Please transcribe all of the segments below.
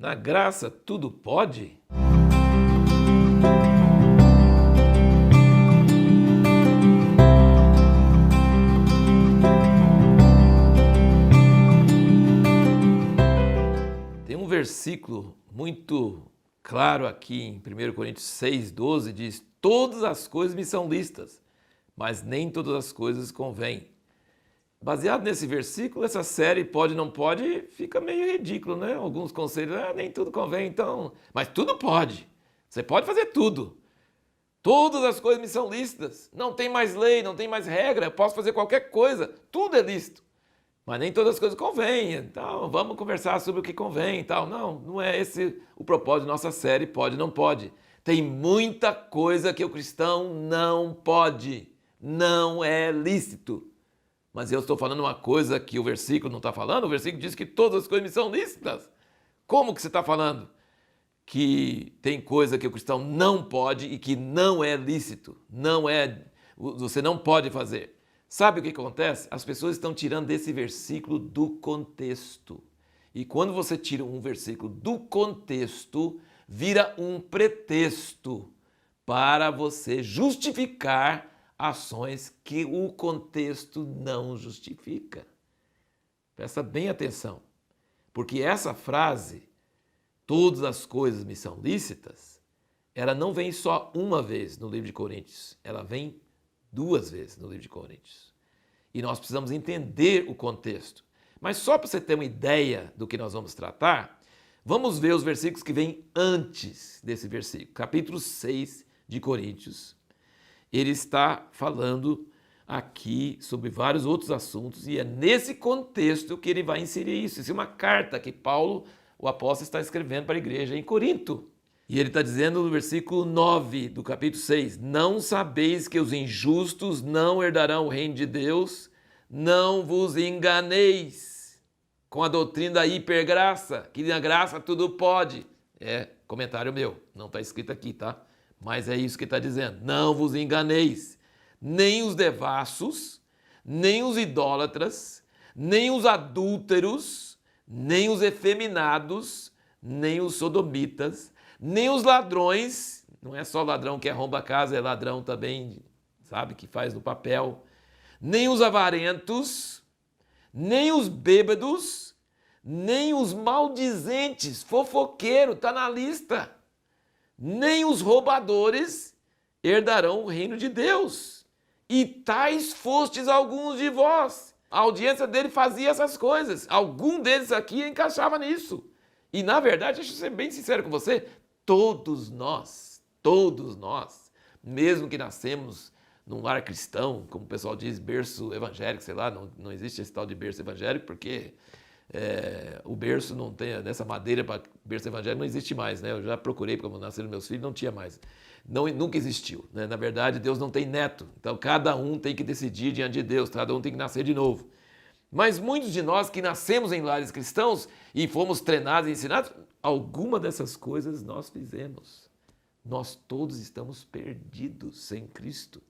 Na graça tudo pode? Tem um versículo muito claro aqui em 1 Coríntios 6,12, diz: todas as coisas me são lícitas, mas nem todas as coisas convêm. Baseado nesse versículo, essa série pode, não pode, fica meio ridículo, né? Alguns conselhos, nem tudo convém, então... Mas tudo pode. Você pode fazer tudo. Todas as coisas me são lícitas. Não tem mais lei, não tem mais regra. Eu posso fazer qualquer coisa. Tudo é lícito. Mas nem todas as coisas convêm. Então, vamos conversar sobre o que convém e tal. Não é esse o propósito da nossa série Pode, Não Pode. Tem muita coisa que o cristão não pode. Não é lícito. Mas eu estou falando uma coisa que o versículo não está falando. O versículo diz que todas as coisas me são lícitas. Como que você está falando? Que tem coisa que o cristão não pode e que não é lícito. Você não pode fazer. Sabe o que acontece? As pessoas estão tirando desse versículo do contexto. E quando você tira um versículo do contexto, vira um pretexto para você justificar ações que o contexto não justifica. Presta bem atenção, porque essa frase, todas as coisas me são lícitas, ela não vem só uma vez no livro de Coríntios, ela vem duas vezes no livro de Coríntios. E nós precisamos entender o contexto. Mas só para você ter uma ideia do que nós vamos tratar, vamos ver os versículos que vêm antes desse versículo. Capítulo 6 de Coríntios. Ele está falando aqui sobre vários outros assuntos e é nesse contexto que ele vai inserir isso. Isso é uma carta que Paulo, o apóstolo, está escrevendo para a igreja em Corinto. E ele está dizendo no versículo 9 do capítulo 6, não sabeis que os injustos não herdarão o reino de Deus? Não vos enganeis com a doutrina da hipergraça, que na graça tudo pode. É comentário meu, não está escrito aqui, tá? Mas é isso que está dizendo. Não vos enganeis, nem os devassos, nem os idólatras, nem os adúlteros, nem os efeminados, nem os sodomitas, nem os ladrões. Não é só ladrão que arromba a casa, é ladrão também, sabe, que faz no papel. Nem os avarentos, nem os bêbados, nem os maldizentes, fofoqueiro, está na lista. Nem os roubadores herdarão o reino de Deus. E tais fostes alguns de vós. A audiência dele fazia essas coisas. Algum deles aqui encaixava nisso. E na verdade, deixa eu ser bem sincero com você, todos nós, mesmo que nascemos num lar cristão, como o pessoal diz, berço evangélico, sei lá, não existe esse tal de berço evangélico, porque... o berço não tem, nessa madeira para berço evangélico não existe mais, né? Eu já procurei para quando nasceram meus filhos, não tinha mais. Nunca existiu, né? Na verdade, Deus não tem neto. Então, cada um tem que decidir diante de Deus, cada um tem que nascer de novo. Mas muitos de nós que nascemos em lares cristãos e fomos treinados e ensinados, alguma dessas coisas nós fizemos. Nós todos estamos perdidos sem Cristo.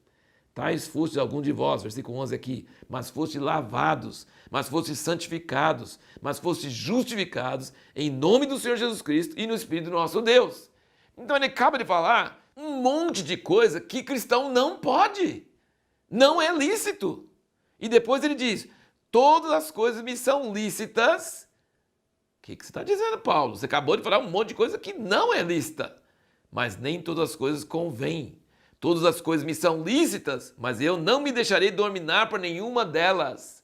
Tais fostes algum de vós, versículo 11 aqui, mas fostes lavados, mas fostes santificados, mas fostes justificados em nome do Senhor Jesus Cristo e no Espírito do nosso Deus. Então ele acaba de falar um monte de coisa que cristão não pode, não é lícito. E depois ele diz, todas as coisas me são lícitas. O que você está dizendo, Paulo? Você acabou de falar um monte de coisa que não é lícita, mas nem todas as coisas convêm. Todas as coisas me são lícitas, mas eu não me deixarei dominar por nenhuma delas.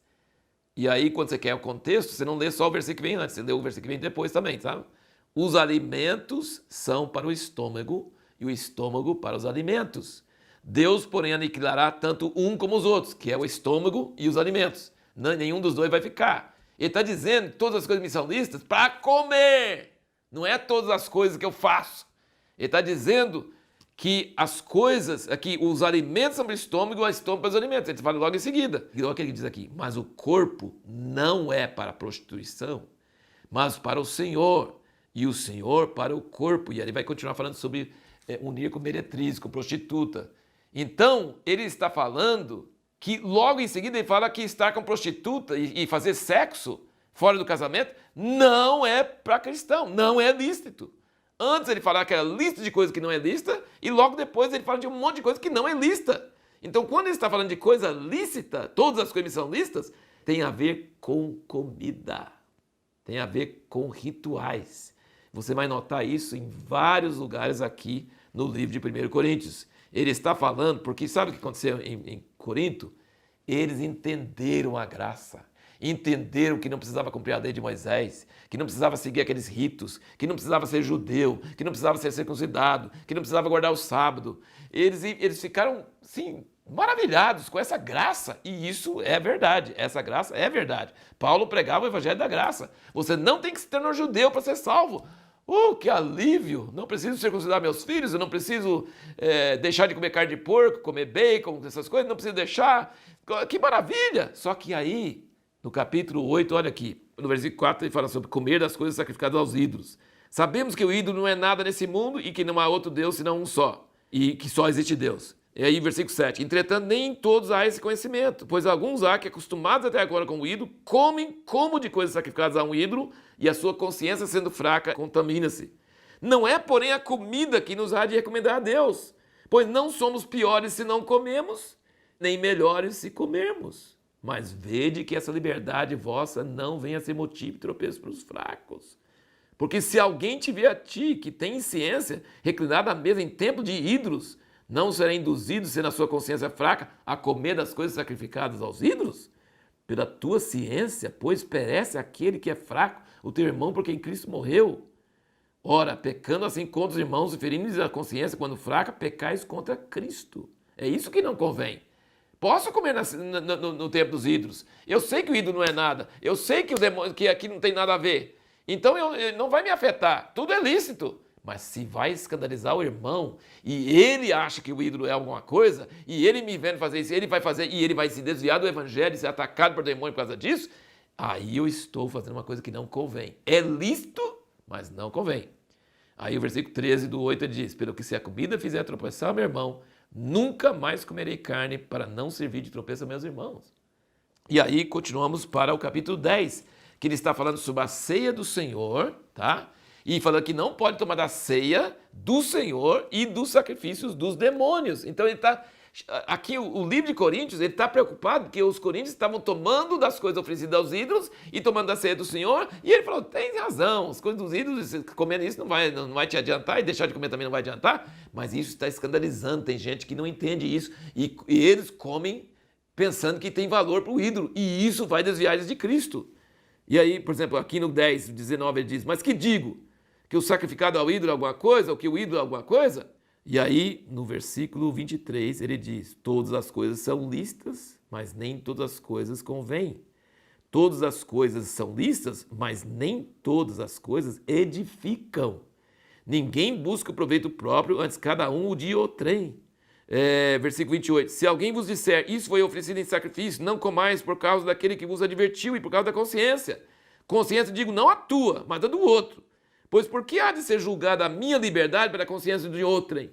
E aí, quando você quer o contexto, você não lê só o versículo que vem antes, você lê o versículo que vem depois também, sabe? Os alimentos são para o estômago e o estômago para os alimentos. Deus, porém, aniquilará tanto um como os outros, que é o estômago e os alimentos. Nenhum dos dois vai ficar. Ele está dizendo que todas as coisas me são lícitas para comer. Não é todas as coisas que eu faço. Ele está dizendo que as coisas, aqui, os alimentos são para o estômago e o estômago para os alimentos. Ele fala logo em seguida. Olha o que ele diz aqui. Mas o corpo não é para a prostituição, mas para o Senhor. E o Senhor para o corpo. E ele vai continuar falando sobre unir com meretriz, com prostituta. Então, ele está falando que logo em seguida ele fala que estar com prostituta e fazer sexo fora do casamento, não é para cristão, não é lícito. Antes ele falava que era lista de coisa que não é lista, e logo depois ele fala de um monte de coisa que não é lista. Então, quando ele está falando de coisa lícita, todas as coisas são listas, tem a ver com comida, tem a ver com rituais. Você vai notar isso em vários lugares aqui no livro de 1 Coríntios. Ele está falando, porque sabe o que aconteceu em Corinto? Eles entenderam a graça, entenderam que não precisava cumprir a lei de Moisés, que não precisava seguir aqueles ritos, que não precisava ser judeu, que não precisava ser circuncidado, que não precisava guardar o sábado. Eles ficaram, sim, maravilhados com essa graça, e isso é verdade, essa graça é verdade. Paulo pregava o evangelho da graça. Você não tem que se tornar judeu para ser salvo. Que alívio! Não preciso circuncidar meus filhos, eu não preciso deixar de comer carne de porco, comer bacon, essas coisas, não preciso deixar. Que maravilha! Só que aí, no capítulo 8, olha aqui, no versículo 4, ele fala sobre comer das coisas sacrificadas aos ídolos. Sabemos que o ídolo não é nada nesse mundo e que não há outro Deus senão um só, e que só existe Deus. E aí, versículo 7, entretanto, nem em todos há esse conhecimento, pois alguns há que, acostumados até agora com o ídolo, comem como de coisas sacrificadas a um ídolo, e a sua consciência, sendo fraca, contamina-se. Não é, porém, a comida que nos há de recomendar a Deus, pois não somos piores se não comemos, nem melhores se comermos. Mas vede que essa liberdade vossa não venha a ser motivo de tropeço para os fracos. Porque se alguém tiver a ti, que tem ciência, reclinado à mesa em templo de ídolos, não será induzido, sendo a sua consciência fraca, a comer das coisas sacrificadas aos ídolos? Pela tua ciência, pois perece aquele que é fraco, o teu irmão por quem Cristo morreu. Ora, pecando assim contra os irmãos e ferindo-lhes a consciência quando fraca, pecais contra Cristo. É isso que não convém. Posso comer no templo dos ídolos. Eu sei que o ídolo não é nada. Eu sei que o demônio, que aqui não tem nada a ver. Então não vai me afetar. Tudo é lícito. Mas se vai escandalizar o irmão e ele acha que o ídolo é alguma coisa e ele me vendo fazer isso, ele vai fazer e ele vai se desviar do evangelho e ser atacado por demônio por causa disso, aí eu estou fazendo uma coisa que não convém. É lícito, mas não convém. Aí o versículo 13 do 8 ele diz, pelo que se a comida fizer tropeçar meu irmão, nunca mais comerei carne para não servir de tropeço a meus irmãos. E aí continuamos para o capítulo 10, que ele está falando sobre a ceia do Senhor, tá? E falando que não pode tomar da ceia do Senhor e dos sacrifícios dos demônios. Então ele está... Aqui o livro de Coríntios, ele está preocupado porque os coríntios estavam tomando das coisas oferecidas aos ídolos e tomando da ceia do Senhor. E ele falou, tem razão, as coisas dos ídolos, comendo isso não vai te adiantar e deixar de comer também não vai adiantar. Mas isso está escandalizando, tem gente que não entende isso. E eles comem pensando que tem valor para o ídolo. E isso vai desviar eles de Cristo. E aí, por exemplo, aqui no 10, 19 ele diz, mas que digo? Que o sacrificado ao ídolo é alguma coisa, ou que o ídolo é alguma coisa? E aí, no versículo 23, ele diz, todas as coisas são lícitas, mas nem todas as coisas convêm. Todas as coisas são lícitas, mas nem todas as coisas edificam. Ninguém busca o proveito próprio, antes cada um o de outrem. Versículo 28, se alguém vos disser, isso foi oferecido em sacrifício, não comais por causa daquele que vos advertiu e por causa da consciência. Consciência, digo, não a tua, mas a do outro. Pois por que há de ser julgada a minha liberdade pela consciência de outrem?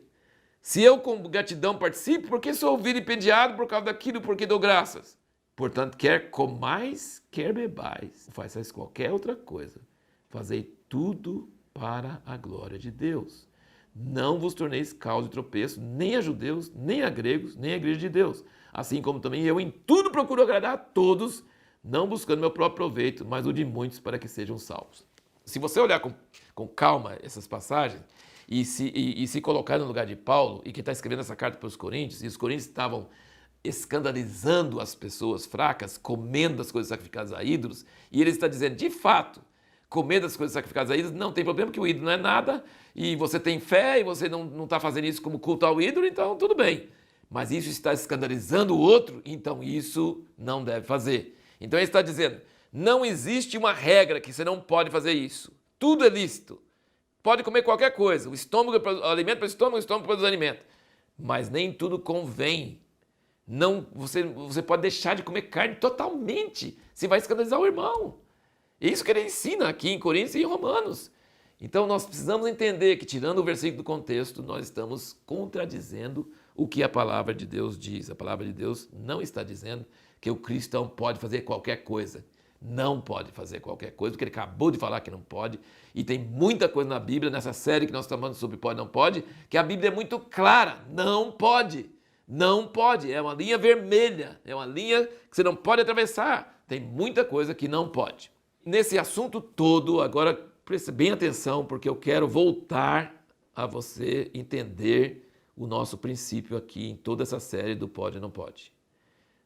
Se eu com gratidão participo, por que sou vilipendiado por causa daquilo por que dou graças? Portanto, quer comais, quer bebais, façais qualquer outra coisa, fazei tudo para a glória de Deus. Não vos torneis causa de tropeço, nem a judeus, nem a gregos, nem a igreja de Deus. Assim como também eu em tudo procuro agradar a todos, não buscando meu próprio proveito, mas o de muitos para que sejam salvos. Se você olhar com calma essas passagens e se colocar no lugar de Paulo, e que está escrevendo essa carta para os coríntios, e os coríntios estavam escandalizando as pessoas fracas, comendo as coisas sacrificadas a ídolos, e ele está dizendo, de fato, comer das coisas sacrificadas a ídolos não tem problema, porque o ídolo não é nada, e você tem fé, e você não está fazendo isso como culto ao ídolo, então tudo bem. Mas isso está escandalizando o outro, então isso não deve fazer. Então ele está dizendo, não existe uma regra que você não pode fazer isso. Tudo é lícito. Pode comer qualquer coisa. O estômago é o alimento para o estômago produz alimento. Mas nem tudo convém. Não, você pode deixar de comer carne totalmente. Se vai escandalizar o irmão. É isso que ele ensina aqui em Coríntios e em Romanos. Então nós precisamos entender que, tirando o versículo do contexto, nós estamos contradizendo o que a palavra de Deus diz. A palavra de Deus não está dizendo que o cristão pode fazer qualquer coisa. não pode fazer qualquer coisa, porque ele acabou de falar que não pode. E tem muita coisa na Bíblia, nessa série que nós estamos falando sobre pode ou não pode, que a Bíblia é muito clara, não pode. Não pode, é uma linha vermelha, é uma linha que você não pode atravessar. Tem muita coisa que não pode. Nesse assunto todo, agora preste bem atenção, porque eu quero voltar a você entender o nosso princípio aqui em toda essa série do pode ou não pode.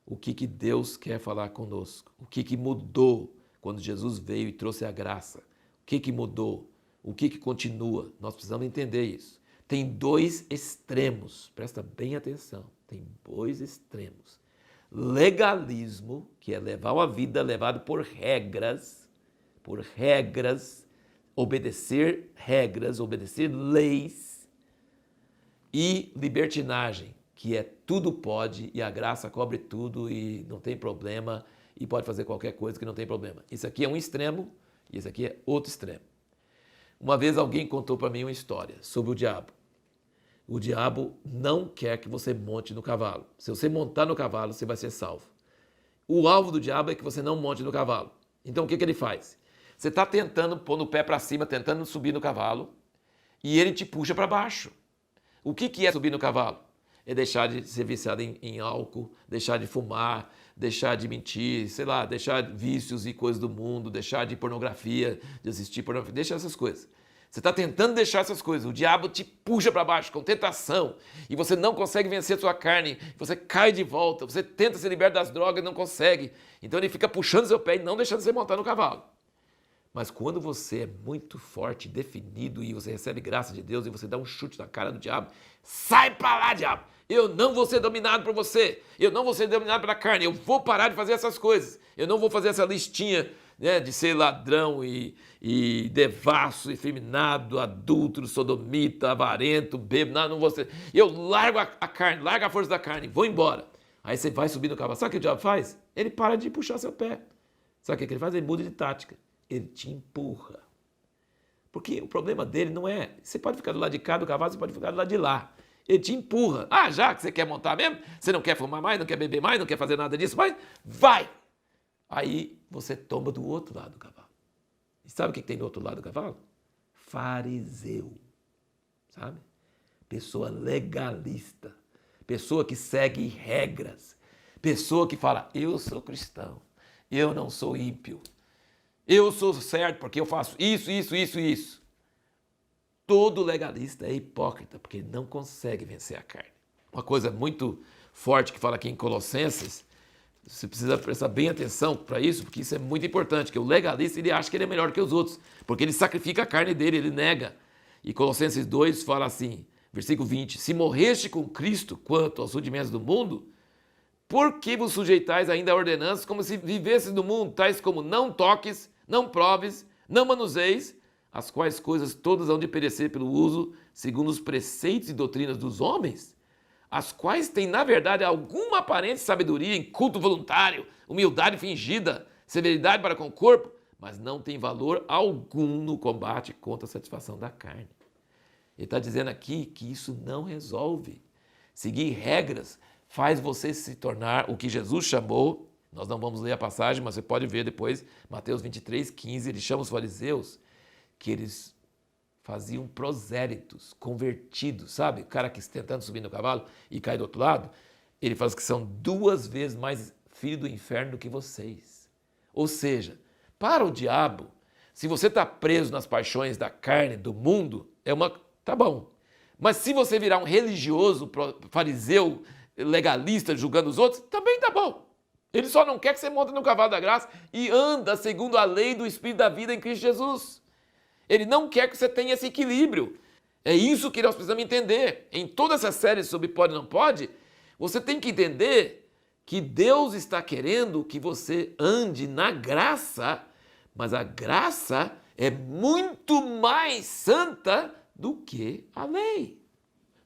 O que Deus quer falar conosco? O que mudou quando Jesus veio e trouxe a graça? O que mudou? O que continua? Nós precisamos entender isso. Tem dois extremos, presta bem atenção, tem dois extremos. Legalismo, que é levar uma vida levada por regras, obedecer regras, obedecer leis, e libertinagem, que é tudo pode e a graça cobre tudo e não tem problema e pode fazer qualquer coisa que não tem problema. Isso aqui é um extremo e esse aqui é outro extremo. Uma vez alguém contou para mim uma história sobre o diabo. O diabo não quer que você monte no cavalo. Se você montar no cavalo, você vai ser salvo. O alvo do diabo é que você não monte no cavalo. Então o que ele faz? Você está tentando pôr no pé para cima, tentando subir no cavalo, e ele te puxa para baixo. O que é subir no cavalo? É deixar de ser viciado em álcool, deixar de fumar, deixar de mentir, sei lá, deixar vícios e coisas do mundo, deixar de pornografia, de assistir pornografia, deixar essas coisas. Você está tentando deixar essas coisas, o diabo te puxa para baixo com tentação e você não consegue vencer a sua carne, você cai de volta, você tenta se libertar das drogas e não consegue. Então ele fica puxando seu pé e não deixando você montar no cavalo. Mas quando você é muito forte, definido e você recebe graça de Deus e você dá um chute na cara do diabo, sai para lá, diabo! Eu não vou ser dominado por você, eu não vou ser dominado pela carne, eu vou parar de fazer essas coisas, eu não vou fazer essa listinha, né, de ser ladrão e devasso, efeminado, adúltero, sodomita, avarento, bêbado, não vou ser. Eu largo a carne, largo a força da carne, vou embora. Aí você vai subir no cavalo. Sabe o que o diabo faz? Ele para de puxar seu pé. Sabe o que ele faz? Ele muda de tática. Ele te empurra. Porque o problema dele não é... Você pode ficar do lado de cá do cavalo, você pode ficar do lado de lá. Ele te empurra. Ah, já que você quer montar mesmo? Você não quer fumar mais, não quer beber mais, não quer fazer nada disso mais? Vai! Aí você toma do outro lado do cavalo. E sabe o que tem do outro lado do cavalo? Fariseu. Sabe? Pessoa legalista. Pessoa que segue regras. Pessoa que fala, eu sou cristão. Eu não sou ímpio. Eu sou certo porque eu faço isso. Todo legalista é hipócrita, porque não consegue vencer a carne. Uma coisa muito forte que fala aqui em Colossenses, você precisa prestar bem atenção para isso, porque isso é muito importante, que o legalista ele acha que ele é melhor que os outros, porque ele sacrifica a carne dele, ele nega. E Colossenses 2 fala assim, versículo 20, se morreste com Cristo quanto aos rudimentos do mundo, por que vos sujeitais ainda a ordenanças como se vivesses no mundo, tais como não toques, não proves, não manuseis, as quais coisas todas hão de perecer pelo uso, segundo os preceitos e doutrinas dos homens, as quais têm, na verdade, alguma aparente sabedoria em culto voluntário, humildade fingida, severidade para com o corpo, mas não tem valor algum no combate contra a satisfação da carne. Ele está dizendo aqui que isso não resolve. Seguir regras faz você se tornar o que Jesus chamou, nós não vamos ler a passagem, mas você pode ver depois, Mateus 23, 15, ele chama os fariseus, que eles faziam prosélitos, convertidos, sabe? O cara que está tentando subir no cavalo e cai do outro lado, ele fala que são 2 vezes mais filho do inferno do que vocês. Ou seja, para o diabo, se você está preso nas paixões da carne, do mundo, tá bom. Mas se você virar um religioso, fariseu, legalista, julgando os outros, também tá bom. Ele só não quer que você monte no cavalo da graça e anda segundo a lei do Espírito da vida em Cristo Jesus. Ele não quer que você tenha esse equilíbrio. É isso que nós precisamos entender. Em toda essa série sobre pode ou não pode, você tem que entender que Deus está querendo que você ande na graça, mas a graça é muito mais santa do que a lei.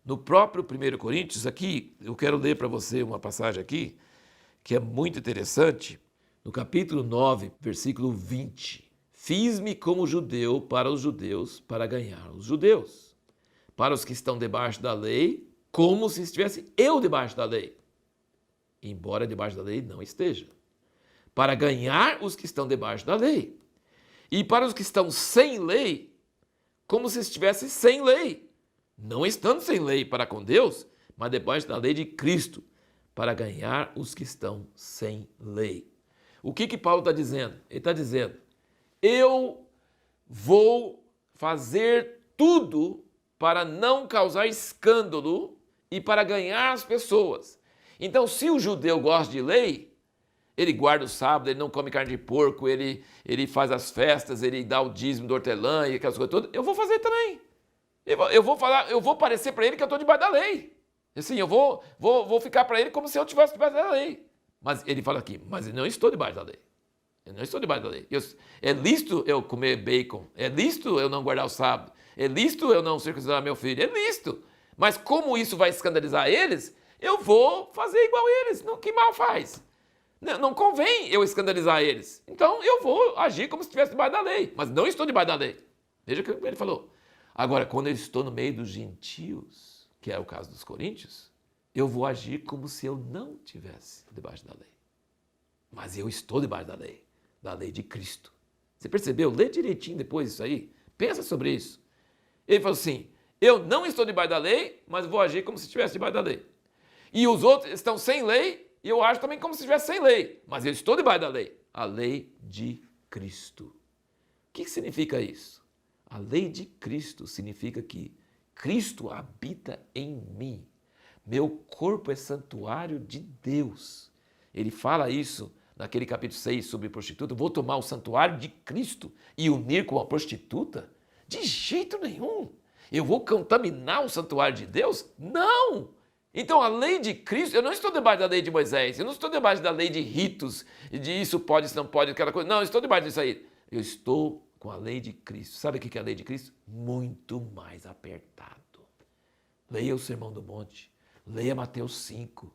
No próprio 1 Coríntios, aqui, eu quero ler para você uma passagem aqui, que é muito interessante, no capítulo 9, versículo 20. Fiz-me como judeu para os judeus, para ganhar os judeus. Para os que estão debaixo da lei, como se estivesse eu debaixo da lei. Embora debaixo da lei não esteja. para ganhar os que estão debaixo da lei. E para os que estão sem lei, como se estivesse sem lei, não estando sem lei para com Deus, mas debaixo da lei de Cristo, para ganhar os que estão sem lei. O que Paulo está dizendo? Ele está dizendo, eu vou fazer tudo para não causar escândalo e para ganhar as pessoas. Então, se o judeu gosta de lei, ele guarda o sábado, ele não come carne de porco, ele faz as festas, ele dá o dízimo do hortelã e aquelas coisas todas, eu vou fazer também. Eu vou parecer para ele que eu estou debaixo da lei. Assim, eu vou ficar para ele como se eu estivesse debaixo da lei. Mas ele fala aqui, mas eu não estou debaixo da lei. Eu não estou debaixo da lei. É lícito eu comer bacon, é lícito eu não guardar o sábado, é lícito eu não circuncidar meu filho, é lícito. Mas como isso vai escandalizar eles, eu vou fazer igual eles. Não, que mal faz? Não convém eu escandalizar eles. Então eu vou agir como se estivesse debaixo da lei, mas não estou debaixo da lei. Veja o que ele falou. Agora, quando eu estou no meio dos gentios, que é o caso dos coríntios, eu vou agir como se eu não estivesse debaixo da lei. Mas eu estou debaixo da lei de Cristo. Você percebeu? Lê direitinho depois isso aí. Pensa sobre isso. Ele falou assim, eu não estou debaixo da lei, mas vou agir como se estivesse debaixo da lei. E os outros estão sem lei, e eu ajo também como se estivesse sem lei. Mas eu estou debaixo da lei. A lei de Cristo. O que significa isso? A lei de Cristo significa que Cristo habita em mim. Meu corpo é santuário de Deus. Ele fala isso naquele capítulo 6 sobre prostituta. Vou tomar o santuário de Cristo e unir com a prostituta? De jeito nenhum. Eu vou contaminar o santuário de Deus? Não! Então a lei de Cristo, eu não estou debaixo da lei de Moisés, eu não estou debaixo da lei de ritos, de isso pode, isso não pode, aquela coisa. Não, eu estou debaixo disso aí. Eu estou com a lei de Cristo. Sabe o que é a lei de Cristo? Muito mais apertado. Leia o Sermão do Monte, leia Mateus 5.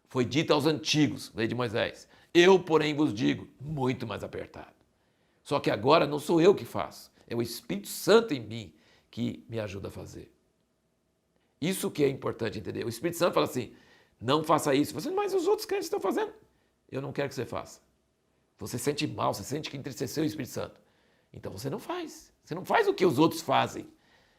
Foi dito aos antigos, lei de Moisés. Eu, porém, vos digo, muito mais apertado. Só que agora não sou eu que faço, é o Espírito Santo em mim que me ajuda a fazer. Isso que é importante entender. O Espírito Santo fala assim, não faça isso. Você, mas os outros crentes estão fazendo. Eu não quero que você faça. Você sente mal, você sente que entristeceu o Espírito Santo. Então você não faz. Você não faz o que os outros fazem.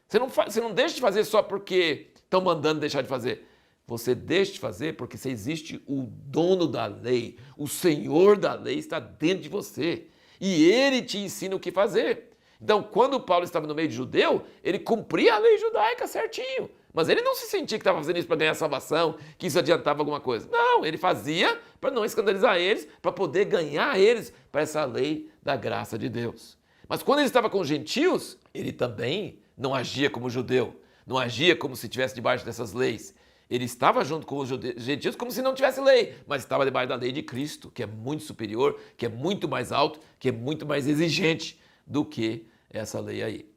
Você não deixa de fazer só porque estão mandando deixar de fazer. Você deixa de fazer porque você existe o dono da lei. O Senhor da lei está dentro de você. E Ele te ensina o que fazer. Então, quando Paulo estava no meio de judeu, ele cumpria a lei judaica certinho. Mas ele não se sentia que estava fazendo isso para ganhar salvação, que isso adiantava alguma coisa. Não, ele fazia para não escandalizar eles, para poder ganhar eles para essa lei da graça de Deus. Mas quando ele estava com os gentios, ele também não agia como judeu, não agia como se estivesse debaixo dessas leis. Ele estava junto com os gentios como se não tivesse lei, mas estava debaixo da lei de Cristo, que é muito superior, que é muito mais alto, que é muito mais exigente do que essa lei aí.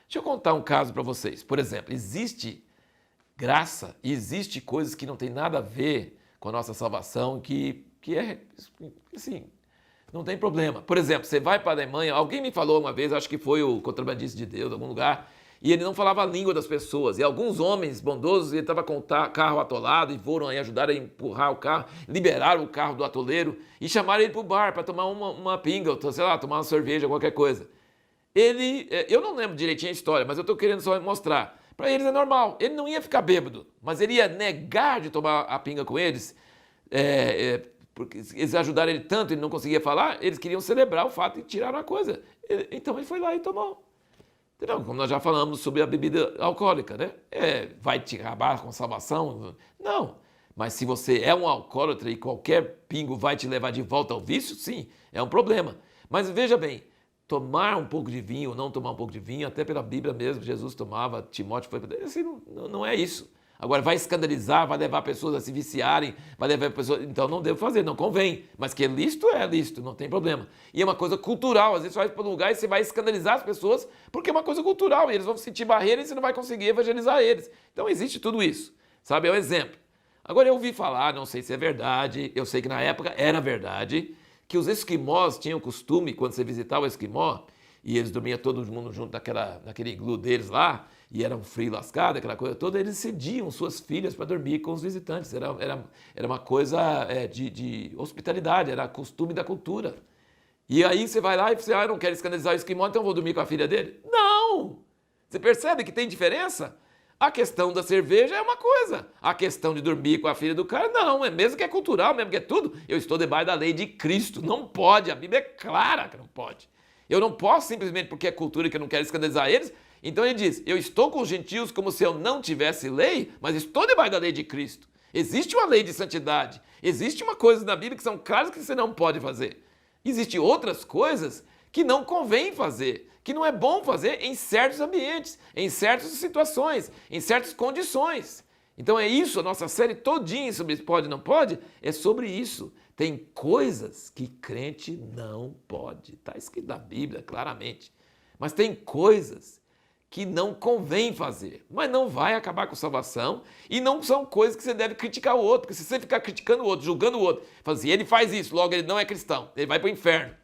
Deixa eu contar um caso para vocês. Por exemplo, existe graça e existe coisas que não tem nada a ver com a nossa salvação, que é, assim, não tem problema. Por exemplo, você vai para a Alemanha, alguém me falou uma vez, acho que foi o contrabandista de Deus, em algum lugar, e ele não falava a língua das pessoas. E alguns homens bondosos, ele estava com o carro atolado e foram aí ajudar a empurrar o carro, liberaram o carro do atoleiro e chamaram ele para o bar para tomar uma pinga, ou, sei lá, tomar uma cerveja, qualquer coisa. Eu não lembro direitinho a história, mas eu estou querendo só mostrar. Para eles é normal, ele não ia ficar bêbado, mas ele ia negar de tomar a pinga com eles, porque eles ajudaram ele tanto, ele não conseguia falar, eles queriam celebrar o fato e tiraram a coisa. Então ele foi lá e tomou. Entendeu? Como nós já falamos sobre a bebida alcoólica, né? Vai te acabar com salvação? Não. Mas se você é um alcoólatra e qualquer pingo vai te levar de volta ao vício, sim, é um problema. Mas veja bem, tomar um pouco de vinho ou não tomar um pouco de vinho, até pela Bíblia mesmo, Jesus tomava, Timóteo foi... Assim, não é isso. Agora, vai escandalizar, vai levar pessoas a se viciarem, vai levar pessoas... Então, não devo fazer, não convém. Mas que é lícito, não tem problema. E é uma coisa cultural. Às vezes, você vai para um lugar e você vai escandalizar as pessoas porque é uma coisa cultural. E eles vão sentir barreira e você não vai conseguir evangelizar eles. Então, existe tudo isso. Sabe? É um exemplo. Agora, eu ouvi falar, não sei se é verdade, eu sei que na época era verdade, que os esquimós tinham o costume, quando você visitava o esquimó, e eles dormiam todo mundo junto naquele iglu deles lá, e era um frio lascado, aquela coisa toda, eles cediam suas filhas para dormir com os visitantes. Era uma coisa de hospitalidade, era costume da cultura. E aí você vai lá e você, eu não quero escandalizar o esquimó, então eu vou dormir com a filha dele? Não! Você percebe que tem diferença? A questão da cerveja é uma coisa, a questão de dormir com a filha do cara, não, mesmo que é cultural, mesmo que é tudo, eu estou debaixo da lei de Cristo, não pode, a Bíblia é clara que não pode. Eu não posso simplesmente porque é cultura que eu não quero escandalizar eles. Então ele diz, eu estou com os gentios como se eu não tivesse lei, mas estou debaixo da lei de Cristo. Existe uma lei de santidade, existe uma coisa na Bíblia que são claras que você não pode fazer. Existem outras coisas que não convém fazer, que não é bom fazer em certos ambientes, em certas situações, em certas condições. Então é isso, a nossa série todinha sobre pode e não pode, é sobre isso. Tem coisas que crente não pode, está escrito na Bíblia claramente, mas tem coisas que não convém fazer, mas não vai acabar com salvação e não são coisas que você deve criticar o outro, porque se você ficar criticando o outro, julgando o outro, falando assim, ele faz isso, logo ele não é cristão, ele vai para o inferno.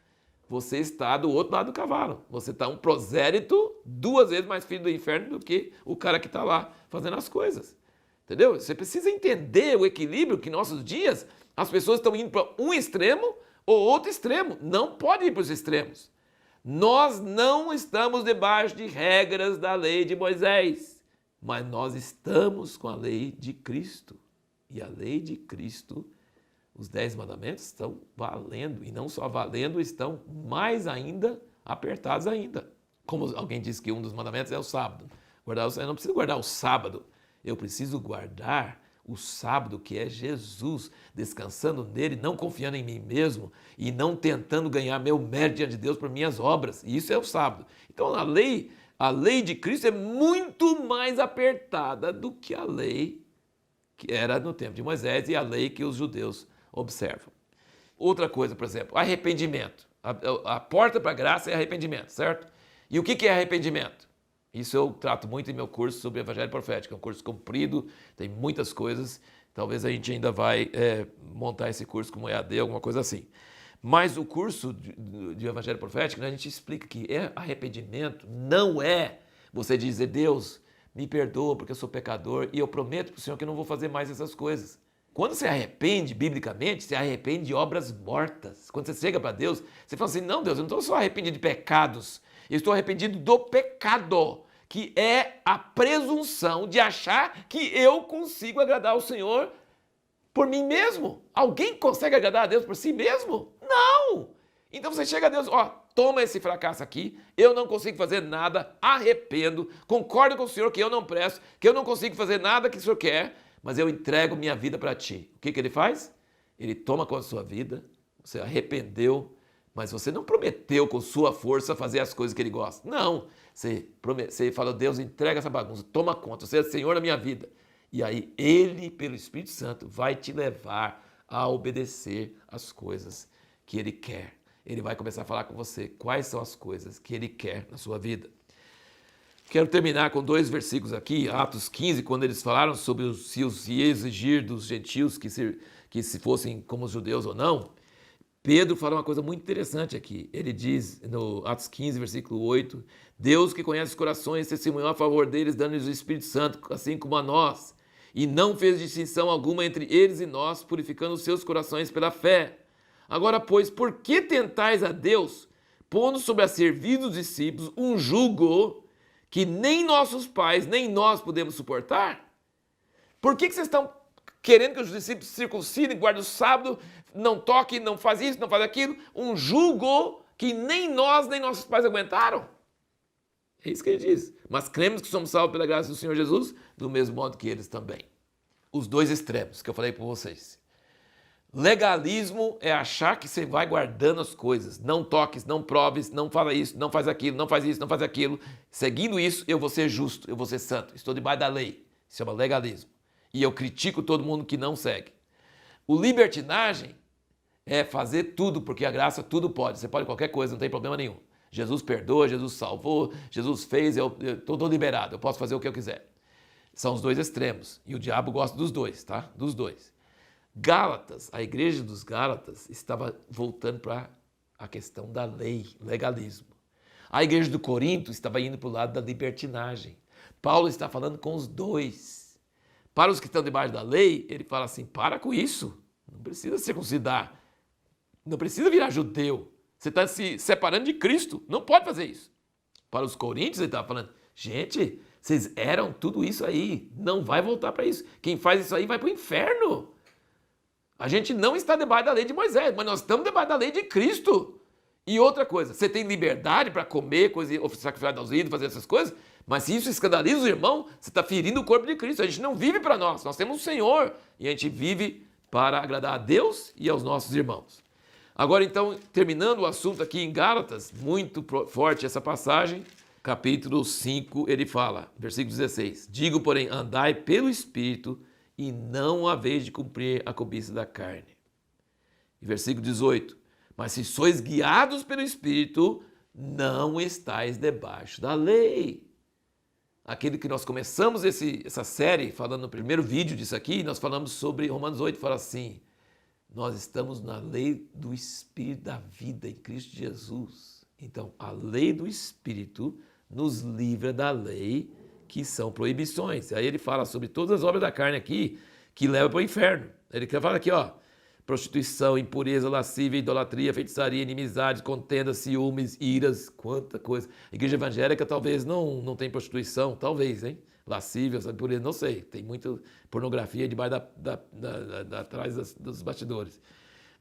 Você está do outro lado do cavalo. Você está um prosélito 2 vezes mais filho do inferno do que o cara que está lá fazendo as coisas. Entendeu? Você precisa entender o equilíbrio que em nossos dias as pessoas estão indo para um extremo ou outro extremo. Não pode ir para os extremos. Nós não estamos debaixo de regras da lei de Moisés, mas nós estamos com a lei de Cristo. E a lei de Cristo, os 10 mandamentos estão valendo, e não só valendo, estão mais ainda apertados ainda. Como alguém disse que um dos mandamentos é o sábado. Eu não preciso guardar o sábado, eu preciso guardar o sábado, que é Jesus, descansando nele, não confiando em mim mesmo e não tentando ganhar meu mérito diante de Deus por minhas obras. E isso é o sábado. Então a lei de Cristo é muito mais apertada do que a lei que era no tempo de Moisés e a lei que os judeus observam. Outra coisa, por exemplo, arrependimento. A porta para a graça é arrependimento, certo? E o que é arrependimento? Isso eu trato muito em meu curso sobre Evangelho Profético. É um curso comprido, tem muitas coisas. Talvez a gente ainda vai montar esse curso como EAD, alguma coisa assim. Mas o curso de Evangelho Profético, a gente explica que arrependimento não é você dizer, Deus, me perdoa porque eu sou pecador e eu prometo para o Senhor que eu não vou fazer mais essas coisas. Quando você arrepende, biblicamente, você arrepende de obras mortas. Quando você chega para Deus, você fala assim, não, Deus, eu não estou só arrependido de pecados, eu estou arrependido do pecado, que é a presunção de achar que eu consigo agradar ao Senhor por mim mesmo. Alguém consegue agradar a Deus por si mesmo? Não! Então você chega a Deus, toma esse fracasso aqui, eu não consigo fazer nada, arrependo, concordo com o Senhor que eu não presto, que eu não consigo fazer nada que o Senhor quer, mas eu entrego minha vida para ti. O que ele faz? Ele toma com a sua vida, você arrependeu, mas você não prometeu com sua força fazer as coisas que ele gosta. Não, você fala, Deus, entrega essa bagunça, toma conta, você é o Senhor da minha vida. E aí ele, pelo Espírito Santo, vai te levar a obedecer as coisas que ele quer. Ele vai começar a falar com você quais são as coisas que ele quer na sua vida. Quero terminar com 2 versículos aqui, Atos 15, quando eles falaram sobre se exigir dos gentios que se fossem como os judeus ou não. Pedro fala uma coisa muito interessante aqui. Ele diz no Atos 15, versículo 8, Deus que conhece os corações testemunhou a favor deles, dando-lhes o Espírito Santo, assim como a nós, e não fez distinção alguma entre eles e nós, purificando os seus corações pela fé. Agora, pois, por que tentais a Deus, pondo sobre a serviço dos discípulos um jugo que nem nossos pais, nem nós podemos suportar? Por que vocês estão querendo que os discípulos circuncidem, guardem o sábado, não toquem, não faz isso, não faz aquilo? Um jugo que nem nós, nem nossos pais aguentaram? É isso que ele diz. Mas cremos que somos salvos pela graça do Senhor Jesus, do mesmo modo que eles também. Os 2 extremos que eu falei para vocês. Legalismo é achar que você vai guardando as coisas. Não toques, não proves, não fala isso, não faz aquilo, não faz isso, não faz aquilo. Seguindo isso, eu vou ser justo, eu vou ser santo. Estou debaixo da lei. Isso chama legalismo. E eu critico todo mundo que não segue. O libertinagem é fazer tudo, porque a graça tudo pode. Você pode qualquer coisa, não tem problema nenhum. Jesus perdoa, Jesus salvou, Jesus fez, eu estou liberado, eu posso fazer o que eu quiser. São os 2 extremos. E o diabo gosta dos 2, tá? Dos 2. Gálatas, a igreja dos Gálatas estava voltando para a questão da lei, legalismo. A igreja do Corinto estava indo para o lado da libertinagem. Paulo está falando com os dois. Para os que estão debaixo da lei, ele fala assim, para com isso, não precisa circuncidar, não precisa virar judeu, você está se separando de Cristo, não pode fazer isso. Para os coríntios, ele estava falando, gente, vocês eram tudo isso aí, não vai voltar para isso. Quem faz isso aí vai para o inferno. A gente não está debaixo da lei de Moisés, mas nós estamos debaixo da lei de Cristo. E outra coisa, você tem liberdade para comer, sacrificar aos ídolos, fazer essas coisas, mas se isso escandaliza o irmão, você está ferindo o corpo de Cristo. A gente não vive para nós temos o Senhor e a gente vive para agradar a Deus e aos nossos irmãos. Agora então, terminando o assunto aqui em Gálatas, muito forte essa passagem, capítulo 5, ele fala, versículo 16, digo, porém, andai pelo Espírito e não haveis de cumprir a cobiça da carne. E versículo 18, mas se sois guiados pelo Espírito, não estáis debaixo da lei. Aquele que nós começamos essa série, falando no primeiro vídeo disso aqui, nós falamos sobre Romanos 8, fala assim, nós estamos na lei do Espírito da vida em Cristo Jesus. Então, a lei do Espírito nos livra da lei que são proibições. Aí ele fala sobre todas as obras da carne aqui que levam para o inferno. Ele fala aqui, ó, prostituição, impureza, lascívia, idolatria, feitiçaria, inimizade, contenda, ciúmes, iras, quanta coisa. A igreja evangélica talvez não tem prostituição, talvez, hein? Lascívia, impureza, não sei. Tem muita pornografia debaixo atrás dos bastidores.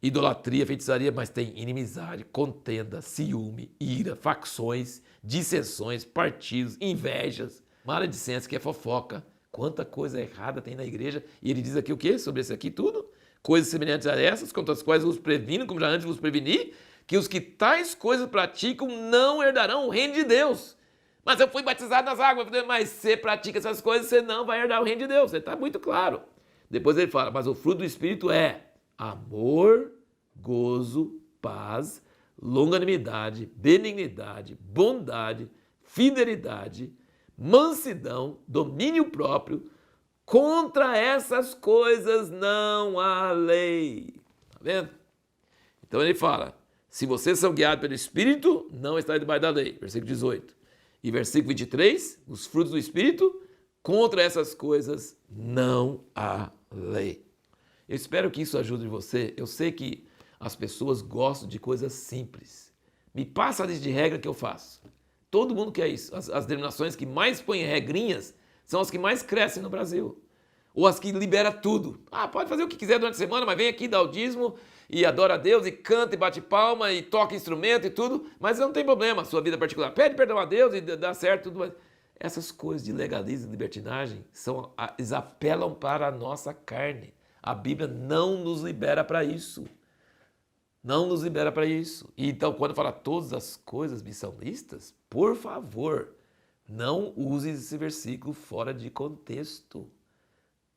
Idolatria, feitiçaria, mas tem inimizade, contenda, ciúme, ira, facções, dissensões, partidos, invejas, maledicência, que é fofoca. Quanta coisa errada tem na igreja. E ele diz aqui o quê? Sobre isso aqui tudo? Coisas semelhantes a essas, contra as quais vos previno, como já antes vos preveni, que os que tais coisas praticam não herdarão o reino de Deus. Mas eu fui batizado nas águas, mas você pratica essas coisas, você não vai herdar o reino de Deus. Está muito claro. Depois ele fala, mas o fruto do Espírito é amor, gozo, paz, longanimidade, benignidade, bondade, fidelidade, mansidão, domínio próprio. Contra essas coisas não há lei. Está vendo? Então ele fala, se vocês são guiados pelo Espírito, não está debaixo da lei. Versículo 18. E versículo 23, os frutos do Espírito, contra essas coisas não há lei. Eu espero que isso ajude você. Eu sei que as pessoas gostam de coisas simples. Me passa a lista de regra que eu faço. Todo mundo quer isso. As denominações que mais põem regrinhas são as que mais crescem no Brasil. Ou as que liberam tudo. Ah, pode fazer o que quiser durante a semana, mas vem aqui, dá o dízimo e adora a Deus, e canta, e bate palma, e toca instrumento e tudo, mas não tem problema, a sua vida particular. Pede perdão a Deus e dá certo tudo mais. Essas coisas de legalismo e libertinagem, eles apelam para a nossa carne. A Bíblia não nos libera para isso. Não nos libera para isso. E então, quando fala todas as coisas me são listas, por favor, não use esse versículo fora de contexto.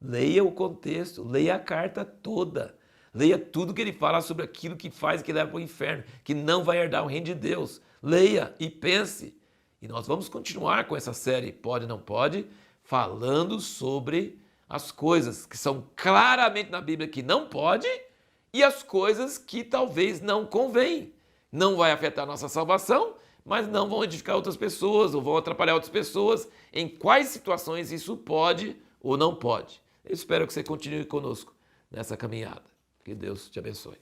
Leia o contexto, leia a carta toda. Leia tudo que ele fala sobre aquilo que faz e que leva para o inferno, que não vai herdar o reino de Deus. Leia e pense. E nós vamos continuar com essa série Pode Não Pode, falando sobre as coisas que são claramente na Bíblia que não pode e as coisas que talvez não convém. Não vai afetar a nossa salvação, mas não vão edificar outras pessoas ou vão atrapalhar outras pessoas. Em quais situações isso pode ou não pode? Eu espero que você continue conosco nessa caminhada. Que Deus te abençoe.